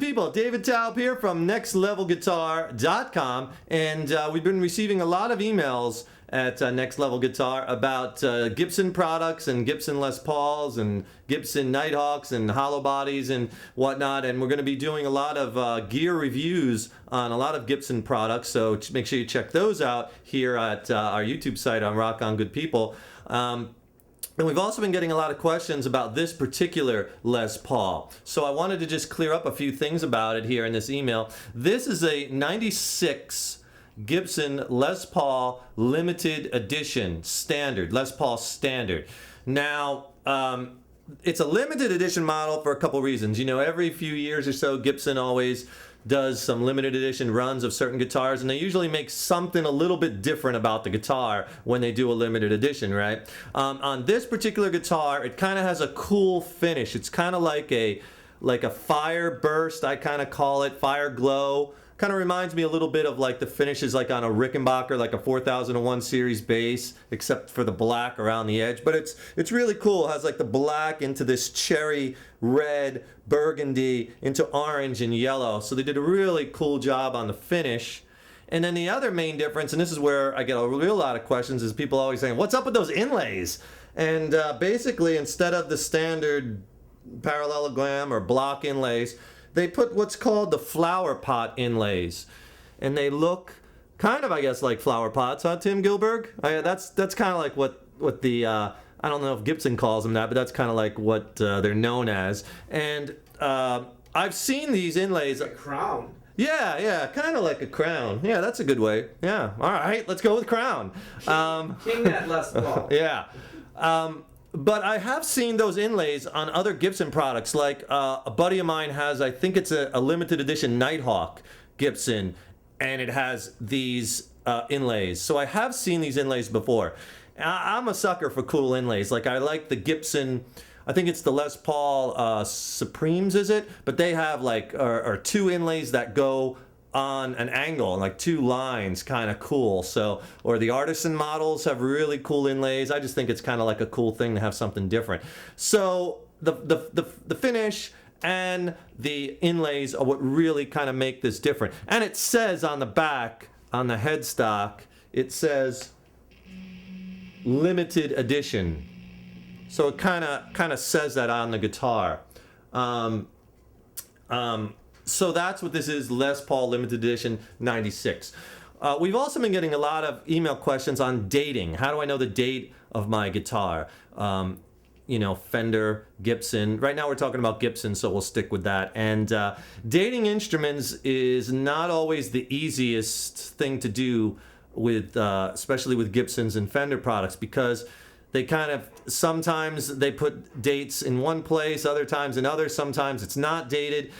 people, David Taub here from nextlevelguitar.com, and we've been receiving a lot of emails at Next Level Guitar about Gibson products and Gibson Les Pauls and Gibson Nighthawks and hollow bodies and whatnot, and we're going to be doing a lot of gear reviews on a lot of Gibson products, so make sure you check those out here at our YouTube site on Rock On Good People. And we've also been getting a lot of questions about this particular Les Paul. So I wanted to just clear up a few things about it here in this email. This is a 96 Gibson Les Paul limited edition standard, Les Paul standard. Now, it's a limited edition model for a couple reasons. You know, every few years or so, Gibson always does some limited edition runs of certain guitars, and they usually make something a little bit different about the guitar when they do a limited edition, right? On this particular guitar, it kind of has a cool finish. It's kind of like a fire burst, I kind of call it, fire glow. Kind of reminds me a little bit of like the finishes like on a Rickenbacker, like a 4001 series bass, except for the black around the edge. But it's really cool. It has like the black into this cherry red, burgundy, into orange and yellow. So they did a really cool job on the finish. And then the other main difference, and this is where I get a real lot of questions, is people always saying, what's up with those inlays? And basically, instead of the standard parallelogram or block inlays, they put what's called the flower pot inlays, and they look kind of, I guess, like flower pots, huh, Tim Gilberg? That's kind of like what the I don't know if Gibson calls them that, but that's kind of like what they're known as. And I've seen these inlays. A crown. Yeah, kind of like a crown. Yeah, that's a good way. Yeah, all right, let's go with crown. King that Les Paul. Yeah. But I have seen those inlays on other Gibson products. Like a buddy of mine has, I think it's a limited edition Nighthawk Gibson, and it has these inlays. So I have seen these inlays before. I'm a sucker for cool inlays. Like I like the Gibson, I think it's the Les Paul Supremes, is it? But they have like or two inlays that go on an angle, like two lines, kind of cool. So, or the artisan models have really cool inlays. I just think it's kind of like a cool thing to have something different. So the finish and the inlays are what really kind of make this different. And it says on the back, on the headstock, it says limited edition. So it kind of says that on the guitar. So that's what this is, Les Paul Limited Edition 96. We've also been getting a lot of email questions on dating. How do I know the date of my guitar? You know, Fender, Gibson. Right now we're talking about Gibson, so we'll stick with that. And dating instruments is not always the easiest thing to do with, especially with Gibsons and Fender products, because they kind of, sometimes they put dates in one place, other times in others, sometimes it's not dated.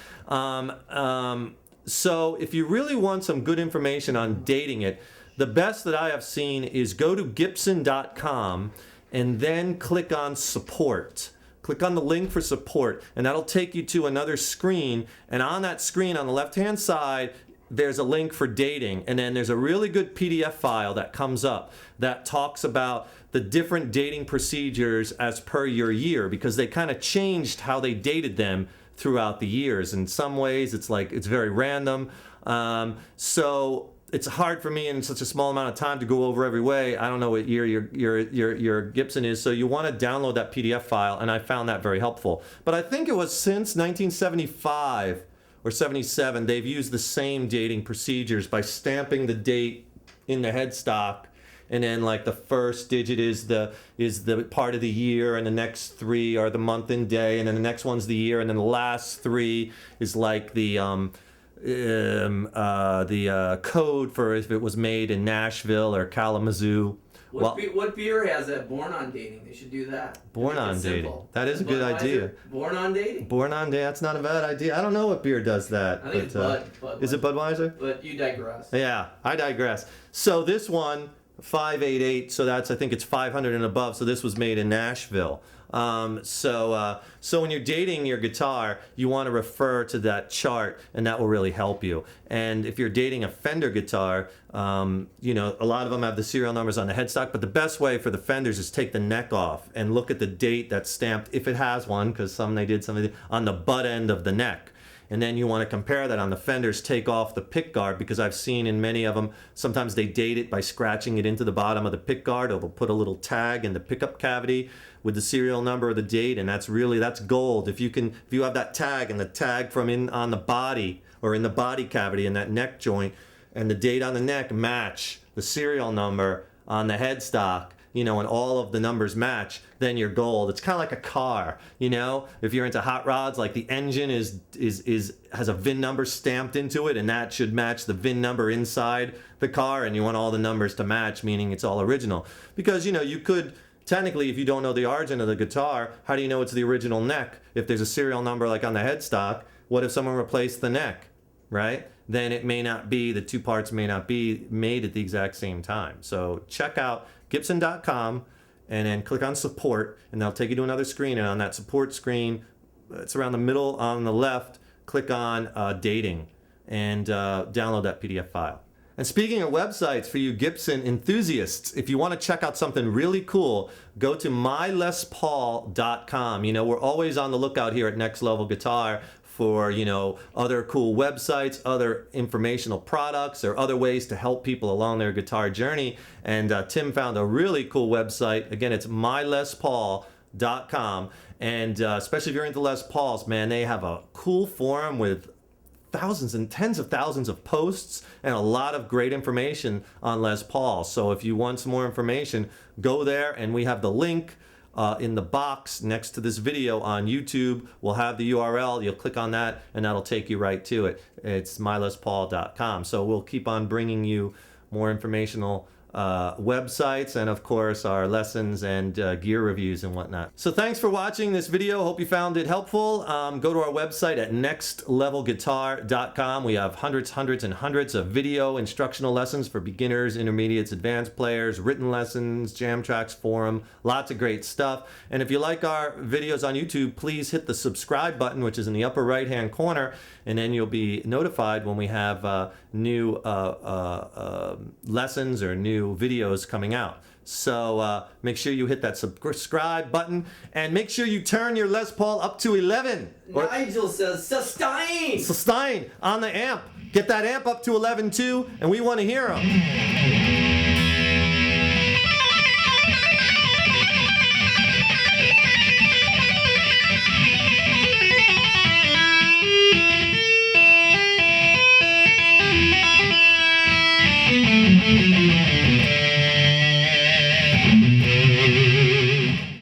So if you really want some good information on dating it, the best that I have seen is go to Gibson.com and then click on support. Click on the link for support, and that'll take you to another screen. And on that screen on the left-hand side, there's a link for dating, and then there's a really good PDF file that comes up that talks about the different dating procedures as per your year, because they kind of changed how they dated them throughout the years. In some ways, it's like it's very random. So it's hard for me in such a small amount of time to go over every way. I don't know what year your Gibson is, so you want to download that PDF file, and I found that very helpful. But I think it was since 1975 or 77, they've used the same dating procedures by stamping the date in the headstock, and then like the first digit is the part of the year, and the next three are the month and day, and then the next one's the year, and then the last three is like the code for if it was made in Nashville or Kalamazoo. What beer has that? Born on Dating. They should do that. Born on Dating. That is a good idea. Born on Dating. Born on Dating. That's not a bad idea. I don't know what beer does that. I think it's Bud. Is it Budweiser? But you digress. Yeah, I digress. So this one, 588. So that's, I think it's 500 and above. So this was made in Nashville. So when you're dating your guitar, you want to refer to that chart, and that will really help you. And if you're dating a Fender guitar, you know, a lot of them have the serial numbers on the headstock, but the best way for the Fenders is take the neck off and look at the date that's stamped, if it has one, because some they did, on the butt end of the neck. and then you want to compare that on the Fenders. Take off the pick guard, because I've seen in many of them, sometimes they date it by scratching it into the bottom of the pick guard, or they'll put a little tag in the pickup cavity with the serial number or the date, and that's gold. If you have that tag, and the tag from in on the body or in the body cavity in that neck joint, and the date on the neck match the serial number on the headstock, and all of the numbers match, then you're gold. It's kind of like a car, if you're into hot rods, like the engine has a VIN number stamped into it, and that should match the VIN number inside the car, and you want all the numbers to match, meaning it's all original. Because you could technically, if you don't know the origin of the guitar, how do you know it's the original neck? If there's a serial number like on the headstock, what if someone replaced the neck, right? Then it may not be, the two parts may not be made at the exact same time. So check out Gibson.com and then click on support, and they'll take you to another screen. And on that support screen, it's around the middle on the left, click on dating, and download that PDF file. And speaking of websites, for you Gibson enthusiasts, if you want to check out something really cool, go to mylespaul.com. We're always on the lookout here at Next Level Guitar for, other cool websites, other informational products, or other ways to help people along their guitar journey. And Tim found a really cool website. Again, it's mylespaul.com. And especially if you're into Les Pauls, man, they have a cool forum with thousands and tens of thousands of posts and a lot of great information on Les Paul. So if you want some more information, go there, and we have the link in the box next to this video on YouTube. We'll have the URL. You'll click on that, and that'll take you right to it. It's mylespaul.com. So we'll keep on bringing you more informational websites, and of course our lessons and gear reviews and whatnot. So thanks for watching this video. Hope you found it helpful. Go to our website at nextlevelguitar.com. We have hundreds and hundreds of video instructional lessons for beginners, intermediates, advanced players, written lessons, jam tracks, forum, lots of great stuff. And if you like our videos on YouTube, please hit the subscribe button, which is in the upper right hand corner, and then you'll be notified when we have new lessons or new videos coming out. So make sure you hit that subscribe button, and make sure you turn your Les Paul up to 11. Nigel says sustain! Sustain on the amp. Get that amp up to 11 too, and we want to hear them.